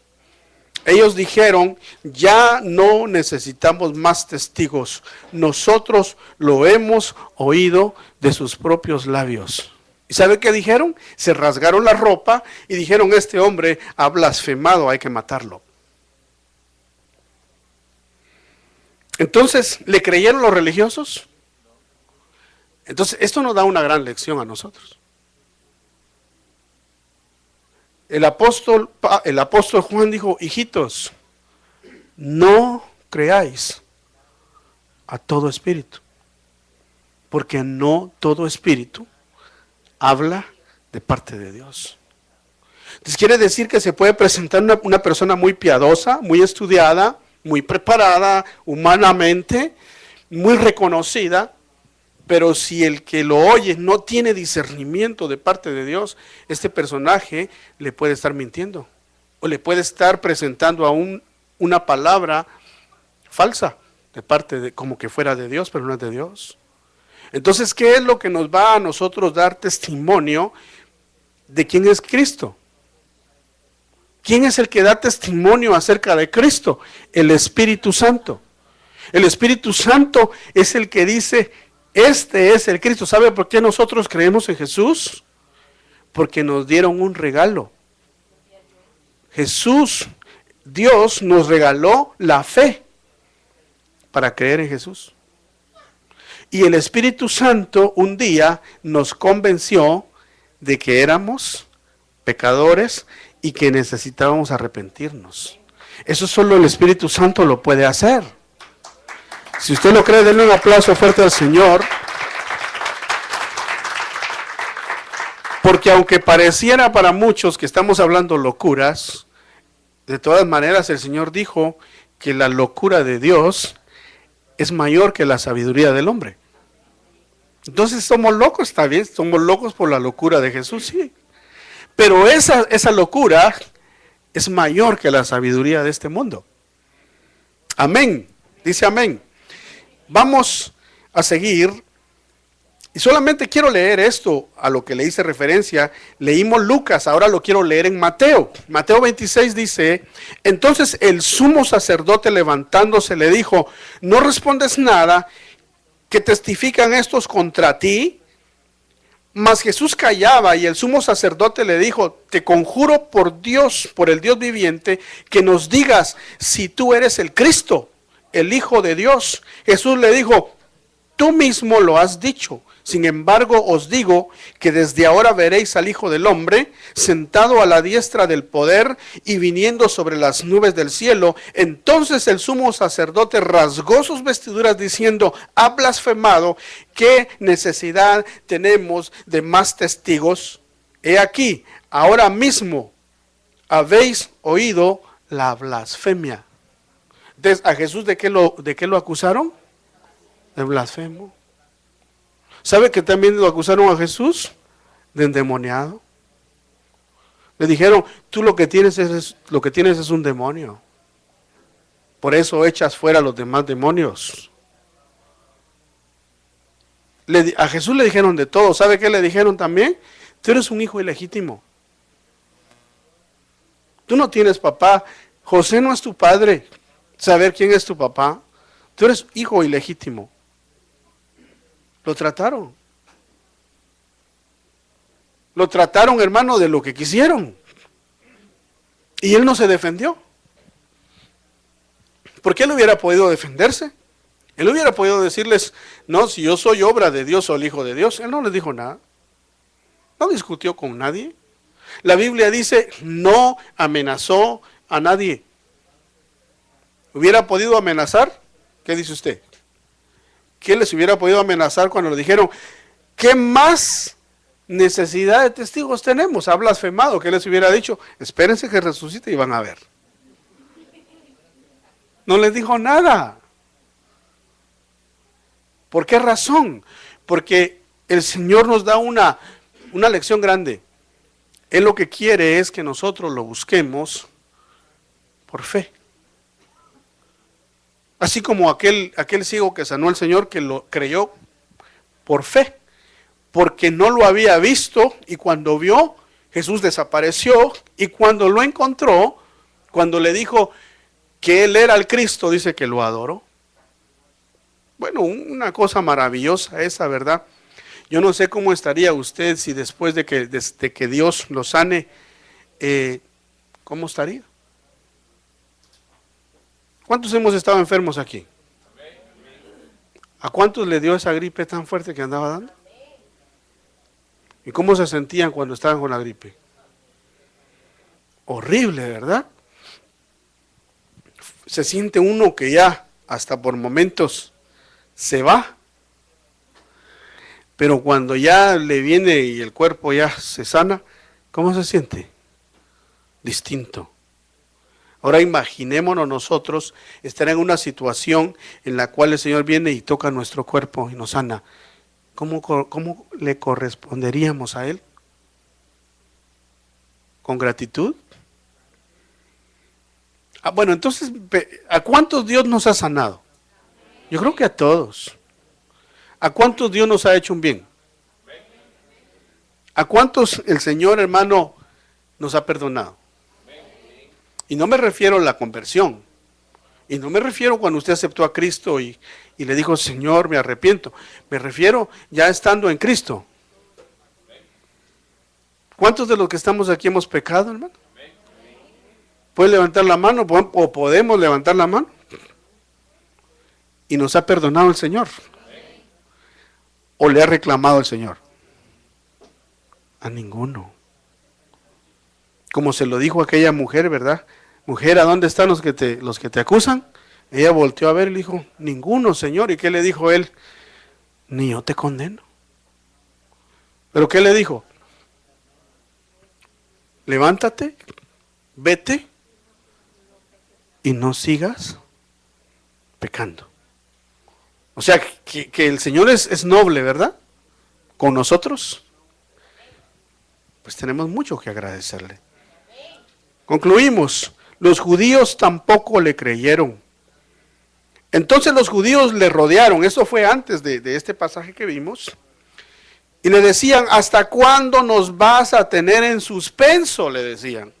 Ellos dijeron, ya no necesitamos más testigos, nosotros lo hemos oído de sus propios labios. ¿Y sabe qué dijeron? Se rasgaron la ropa y dijeron, este hombre ha blasfemado, hay que matarlo. Entonces, ¿le creyeron los religiosos? Entonces, esto nos da una gran lección a nosotros. El apóstol Juan dijo, hijitos, no creáis a todo espíritu, porque no todo espíritu habla de parte de Dios. Entonces quiere decir que se puede presentar una persona muy piadosa, muy estudiada, muy preparada humanamente, muy reconocida, pero si el que lo oye no tiene discernimiento de parte de Dios, este personaje le puede estar mintiendo o le puede estar presentando a una palabra falsa de parte de, como que fuera de Dios, pero no es de Dios. Entonces, ¿qué es lo que nos va a nosotros dar testimonio de quién es Cristo? ¿Quién es el que da testimonio acerca de Cristo? El Espíritu Santo. El Espíritu Santo es el que dice, este es el Cristo. ¿Sabe por qué nosotros creemos en Jesús? Porque nos dieron un regalo. Jesús, Dios nos regaló la fe para creer en Jesús. Y el Espíritu Santo un día nos convenció de que éramos pecadores y que necesitábamos arrepentirnos. Eso solo el Espíritu Santo lo puede hacer. Si usted lo cree, denle un aplauso fuerte al Señor. Porque aunque pareciera para muchos que estamos hablando locuras, de todas maneras el Señor dijo que la locura de Dios es mayor que la sabiduría del hombre. Entonces somos locos, está bien, somos locos por la locura de Jesús, sí. Pero esa locura es mayor que la sabiduría de este mundo. Amén, dice amén. Vamos a seguir. Y solamente quiero leer esto a lo que le hice referencia. Leímos Lucas, ahora lo quiero leer en Mateo. Mateo 26 dice: entonces el sumo sacerdote levantándose le dijo: ¿no respondes nada? ¿Que testifican estos contra ti? Mas Jesús callaba, y el sumo sacerdote le dijo: te conjuro por Dios, por el Dios viviente, que nos digas si tú eres el Cristo, el Hijo de Dios. Jesús le dijo: tú mismo lo has dicho. Sin embargo, os digo que desde ahora veréis al Hijo del Hombre sentado a la diestra del poder y viniendo sobre las nubes del cielo. Entonces el sumo sacerdote rasgó sus vestiduras diciendo: ha blasfemado. ¿Qué necesidad tenemos de más testigos? He aquí, ahora mismo habéis oído la blasfemia. Entonces, ¿a Jesús de qué lo acusaron? De blasfemo. ¿Sabe que también lo acusaron a Jesús? De endemoniado. Le dijeron: tú lo que tienes es un demonio. Por eso echas fuera a los demás demonios. A Jesús le dijeron de todo. ¿Sabe qué le dijeron también? Tú eres un hijo ilegítimo. Tú no tienes papá. José no es tu padre. Saber quién es tu papá. Tú eres hijo ilegítimo. Lo trataron. Lo trataron, hermano, de lo que quisieron. Y él no se defendió. ¿Por qué él hubiera podido defenderse? Él hubiera podido decirles: no, si yo soy obra de Dios o el Hijo de Dios. Él no les dijo nada. No discutió con nadie. La Biblia dice: no amenazó a nadie. ¿Hubiera podido amenazar? ¿Qué dice usted? ¿Qué les hubiera podido amenazar cuando le dijeron: ¿qué más necesidad de testigos tenemos? Ha blasfemado. ¿Qué les hubiera dicho? Espérense que resucite y van a ver. No les dijo nada. ¿Por qué razón? Porque el Señor nos da una lección grande. Él lo que quiere es que nosotros lo busquemos por fe. Así como aquel ciego que sanó al Señor, que lo creyó por fe, porque no lo había visto, y cuando vio, Jesús desapareció, y cuando lo encontró, cuando le dijo que él era el Cristo, dice que lo adoró. Bueno, una cosa maravillosa esa, ¿verdad? Yo no sé cómo estaría usted si después de que Dios lo sane, ¿cómo estaría? ¿Cuántos hemos estado enfermos aquí? ¿A cuántos le dio esa gripe tan fuerte que andaba dando? ¿Y cómo se sentían cuando estaban con la gripe? Horrible, ¿verdad? Se siente uno que ya hasta por momentos se va. Pero cuando ya le viene y el cuerpo ya se sana, ¿cómo se siente? Distinto. Ahora imaginémonos nosotros estar en una situación en la cual el Señor viene y toca nuestro cuerpo y nos sana. ¿Cómo le corresponderíamos a Él? ¿Con gratitud? Bueno, entonces, ¿a cuántos Dios nos ha sanado? Yo creo que a todos. ¿A cuántos Dios nos ha hecho un bien? ¿A cuántos el Señor, hermano, nos ha perdonado? Y no me refiero a la conversión. Y no me refiero cuando usted aceptó a Cristo y le dijo: Señor, me arrepiento. Me refiero ya estando en Cristo. ¿Cuántos de los que estamos aquí hemos pecado, hermano? ¿Puede levantar la mano o podemos levantar la mano? Y nos ha perdonado el Señor. ¿O le ha reclamado el Señor? A ninguno. Como se lo dijo aquella mujer, ¿verdad? Mujer, ¿a dónde están los que te acusan? Ella volteó a ver y le dijo: ninguno, Señor. ¿Y qué le dijo él? Ni yo te condeno. ¿Pero qué le dijo? levántate, vete y no sigas pecando. O sea, que el Señor es noble, ¿verdad? Con nosotros, pues tenemos mucho que agradecerle. Concluimos, los judíos tampoco le creyeron. Entonces los judíos le rodearon, eso fue antes de este pasaje que vimos, y le decían, ¿hasta cuándo nos vas a tener en suspenso? Le decían.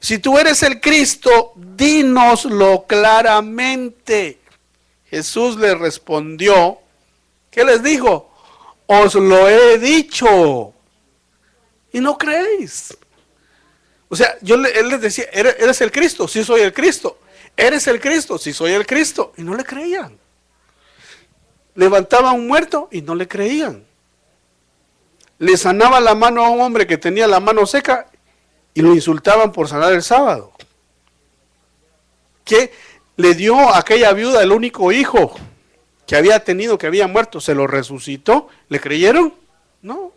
Si tú eres el Cristo, dínoslo claramente. Jesús les respondió, ¿qué les dijo? Os lo he dicho y no creéis. O sea, él les decía, ¿eres el Cristo? Sí, soy el Cristo. ¿Eres el Cristo? Sí, soy el Cristo. Y no le creían. Levantaba a un muerto y no le creían. Le sanaba la mano a un hombre que tenía la mano seca y lo insultaban por sanar el sábado. ¿Qué le dio a aquella viuda el único hijo que había tenido, que había muerto? Se lo resucitó. ¿Le creyeron? No.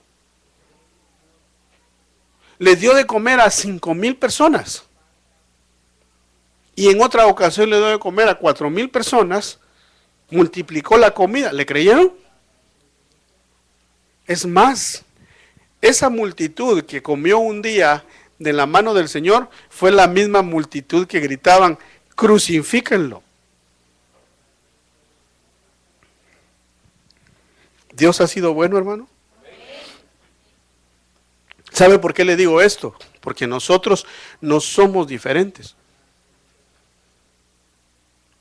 Le dio de comer a 5,000 personas. Y en otra ocasión le dio de comer a 4,000 personas. Multiplicó la comida. ¿Le creyeron? Es más, esa multitud que comió un día de la mano del Señor fue la misma multitud que gritaban, crucifíquenlo. ¿Dios ha sido bueno, hermano? ¿Sabe por qué le digo esto? Porque nosotros no somos diferentes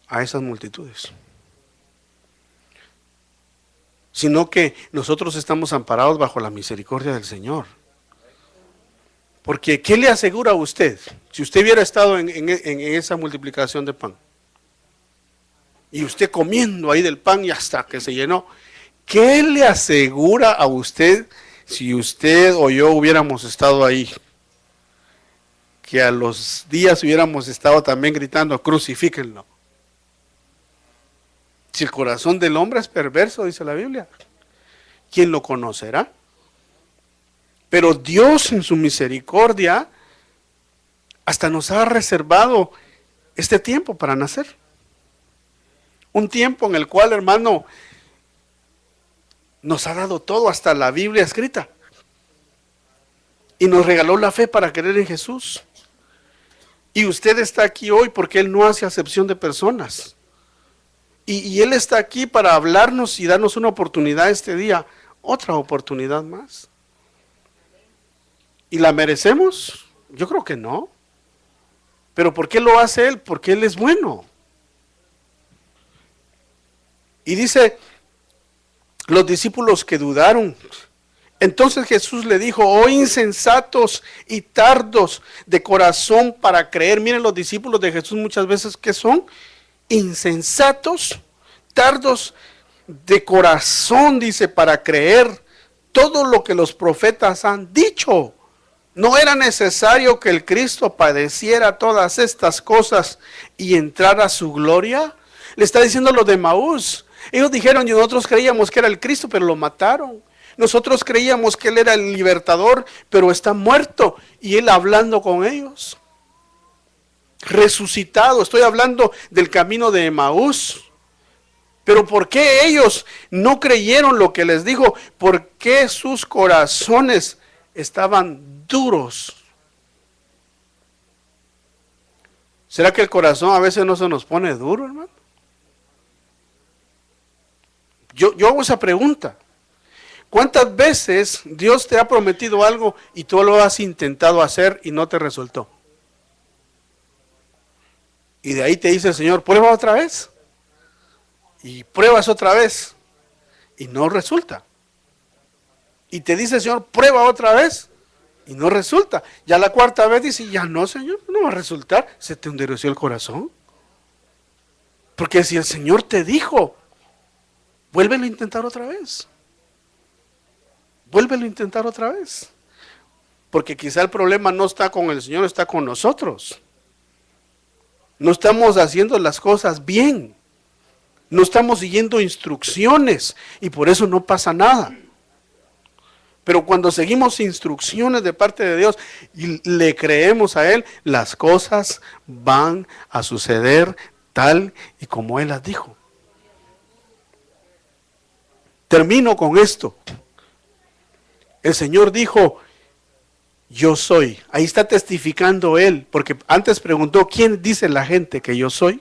a esas multitudes, sino que nosotros estamos amparados bajo la misericordia del Señor. Porque ¿qué le asegura a usted? Si usted hubiera estado en esa multiplicación de pan, y usted comiendo ahí del pan y hasta que se llenó, ¿qué le asegura a usted si usted o yo hubiéramos estado ahí? Que a los días hubiéramos estado también gritando, crucifíquenlo. Si el corazón del hombre es perverso, dice la Biblia, ¿quién lo conocerá? Pero Dios en su misericordia hasta nos ha reservado este tiempo para nacer. Un tiempo en el cual, hermano, nos ha dado todo, hasta la Biblia escrita. Y nos regaló la fe para creer en Jesús. Y usted está aquí hoy porque Él no hace acepción de personas. Y Él está aquí para hablarnos y darnos una oportunidad este día, otra oportunidad más. ¿Y la merecemos? Yo creo que no. ¿Pero por qué lo hace Él? Porque Él es bueno. Y dice, los discípulos que dudaron. Entonces Jesús le dijo, oh insensatos y tardos de corazón para creer. Miren, los discípulos de Jesús muchas veces, ¿qué son? Insensatos, tardos de corazón, dice, para creer todo lo que los profetas han dicho. ¿No era necesario que el Cristo padeciera todas estas cosas y entrara a su gloria? Le está diciendo a los de Maús. Ellos dijeron, y nosotros creíamos que era el Cristo, pero lo mataron. Nosotros creíamos que Él era el libertador, pero está muerto. Y Él hablando con ellos. Resucitado, estoy hablando del camino de Emaús. Pero ¿por qué ellos no creyeron lo que les dijo? ¿Por qué sus corazones estaban duros? ¿Será que el corazón a veces no se nos pone duro, hermano? Yo hago esa pregunta. ¿Cuántas veces Dios te ha prometido algo y tú lo has intentado hacer y no te resultó? Y de ahí te dice el Señor, prueba otra vez. Y pruebas otra vez. Y no resulta. Y te dice el Señor, prueba otra vez. Y no resulta. Ya la cuarta vez dice, ya no, Señor, no va a resultar. Se te endureció el corazón. Porque si el Señor te dijo, vuélvelo a intentar otra vez. Vuélvelo a intentar otra vez. Porque quizá el problema no está con el Señor, está con nosotros. No estamos haciendo las cosas bien. No estamos siguiendo instrucciones y por eso no pasa nada. Pero cuando seguimos instrucciones de parte de Dios y le creemos a Él, las cosas van a suceder tal y como Él las dijo. Termino con esto. El Señor dijo, yo soy. Ahí está testificando Él, porque antes preguntó, ¿quién dice la gente que yo soy?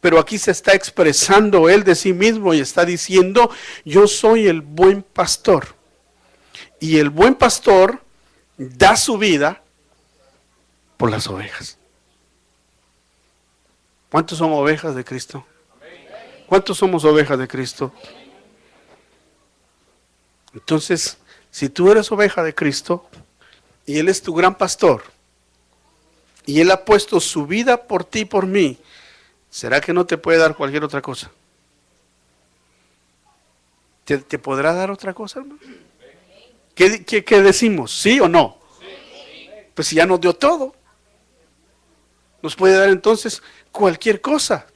Pero aquí se está expresando Él de sí mismo y está diciendo, yo soy el buen pastor. Y el buen pastor da su vida por las ovejas. ¿Cuántos son ovejas de Cristo? ¿Cuántos somos ovejas de Cristo? Entonces, si tú eres oveja de Cristo y Él es tu gran pastor y Él ha puesto su vida por ti y por mí, ¿será que no te puede dar cualquier otra cosa? ¿Te podrá dar otra cosa, hermano? ¿Qué decimos? ¿Sí o no? Pues si ya nos dio todo, nos puede dar entonces cualquier cosa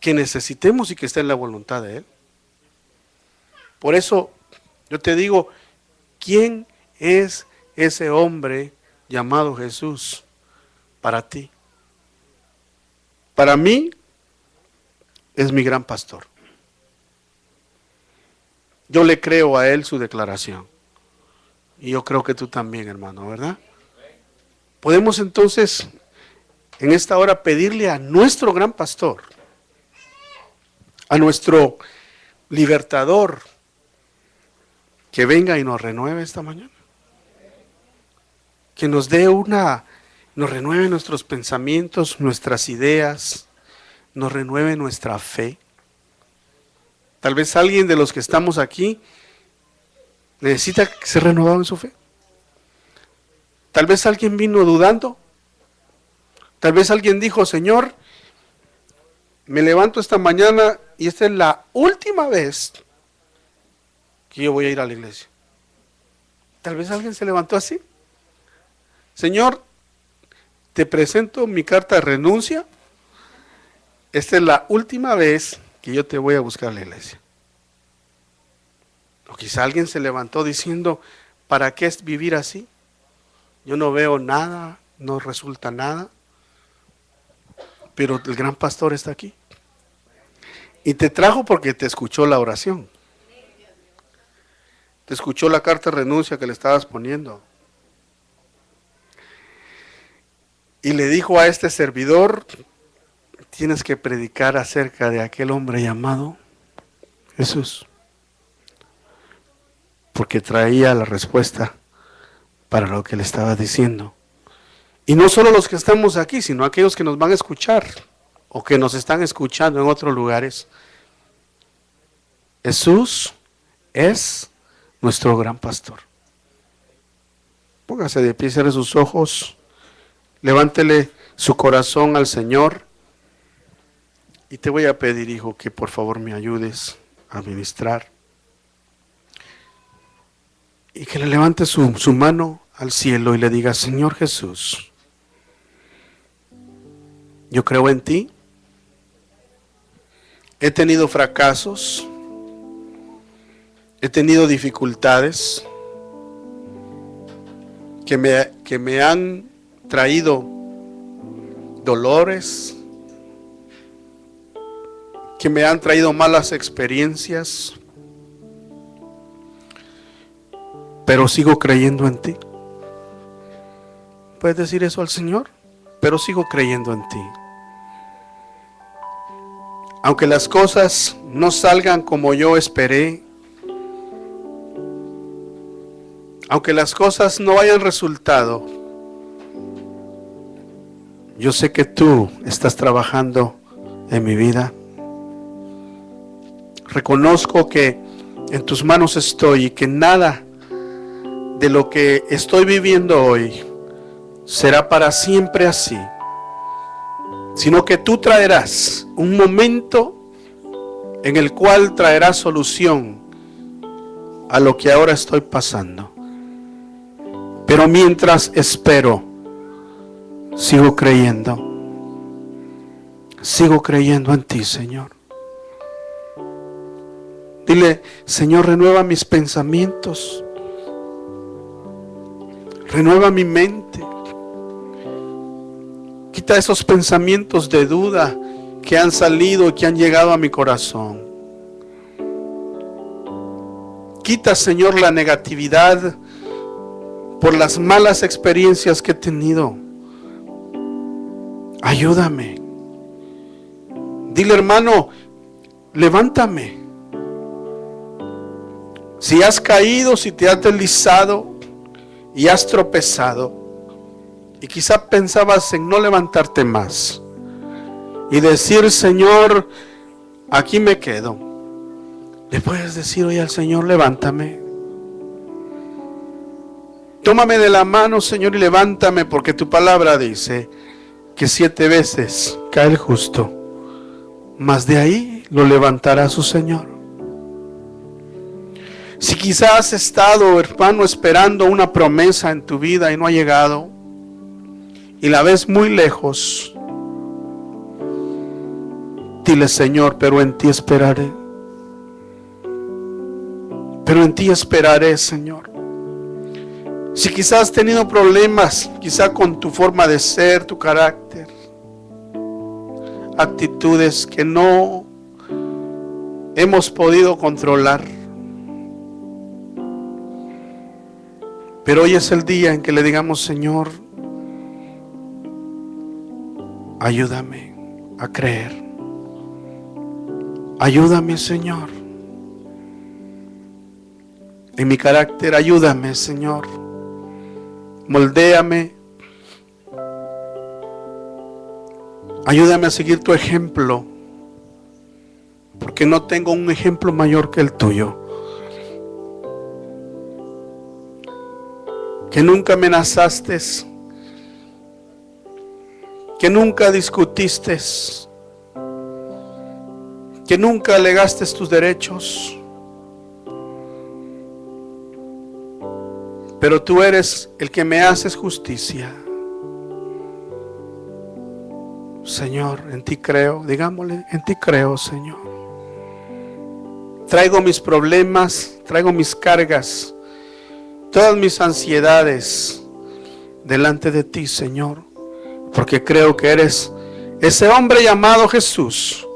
que necesitemos y que esté en la voluntad de Él. Por eso yo te digo, ¿quién es ese hombre llamado Jesús para ti? Para mí es mi gran pastor. Yo le creo a Él su declaración. Y yo creo que tú también, hermano, ¿verdad? Podemos entonces en esta hora pedirle a nuestro gran pastor, a nuestro libertador, que venga y nos renueve esta mañana. Que nos dé nos renueve nuestros pensamientos, nuestras ideas, nos renueve nuestra fe. Tal vez alguien de los que estamos aquí necesita ser renovado en su fe. Tal vez alguien vino dudando. Tal vez alguien dijo, Señor, me levanto esta mañana y esta es la última vez que yo voy a ir a la iglesia. Tal vez alguien se levantó así. Señor, te presento mi carta de renuncia. Esta es la última vez que yo te voy a buscar a la iglesia. O quizá alguien se levantó diciendo, ¿para qué es vivir así? Yo no veo nada, no resulta nada. Pero el gran pastor está aquí. Y te trajo porque te escuchó la oración. Te escuchó la carta de renuncia que le estabas poniendo. Y le dijo a este servidor, tienes que predicar acerca de aquel hombre llamado Jesús. Porque traía la respuesta para lo que le estaba diciendo. Y no solo los que estamos aquí, sino aquellos que nos van a escuchar o que nos están escuchando en otros lugares. Jesús es nuestro gran pastor. Póngase de pie, cierre sus ojos, levántele su corazón al Señor. Y te voy a pedir, hijo, que por favor me ayudes a ministrar. Y que le levante su mano al cielo y le diga, Señor Jesús, yo creo en ti. He tenido fracasos. He tenido dificultades que me han traído dolores, que me han traído malas experiencias, pero sigo creyendo en ti. ¿Puedes decir eso al Señor? Pero sigo creyendo en ti. Aunque las cosas no salgan como yo esperé, aunque las cosas no hayan resultado, yo sé que tú estás trabajando en mi vida. Reconozco que en tus manos estoy y que nada de lo que estoy viviendo hoy será para siempre así, sino que tú traerás un momento en el cual traerás solución a lo que ahora estoy pasando. Pero mientras espero, sigo creyendo en ti, Señor. Dile, Señor, renueva mis pensamientos. Renueva mi mente. Quita esos pensamientos de duda que han salido y que han llegado a mi corazón. Quita, Señor, la negatividad por las malas experiencias que he tenido. Ayúdame. Dile, hermano, levántame. Si has caído, si te has deslizado y has tropezado, y quizá pensabas en no levantarte más y decir, Señor, aquí me quedo, le puedes decir hoy al Señor, levántame. Tómame de la mano, Señor, y levántame, porque tu palabra dice que 7 veces cae el justo, mas de ahí lo levantará su Señor. Si quizás has estado, hermano, esperando una promesa en tu vida y no ha llegado, y la ves muy lejos, dile, Señor, pero en ti esperaré. Pero en ti esperaré, Señor. Si quizás has tenido problemas, quizá con tu forma de ser, tu carácter, actitudes que no hemos podido controlar, pero hoy es el día en que le digamos, Señor, ayúdame a creer. Ayúdame, Señor. En mi carácter, ayúdame, Señor. Moldéame. Ayúdame a seguir tu ejemplo, porque no tengo un ejemplo mayor que el tuyo. Que nunca amenazaste, que nunca discutiste, que nunca alegaste tus derechos, pero tú eres el que me haces justicia. Señor, en ti creo, digámosle, en ti creo, Señor. Traigo mis problemas, traigo mis cargas, todas mis ansiedades delante de ti, Señor, porque creo que eres ese hombre llamado Jesús,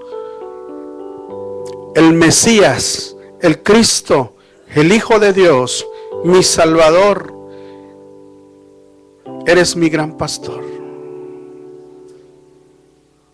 el Mesías, el Cristo, el Hijo de Dios, mi Salvador. Eres mi gran pastor.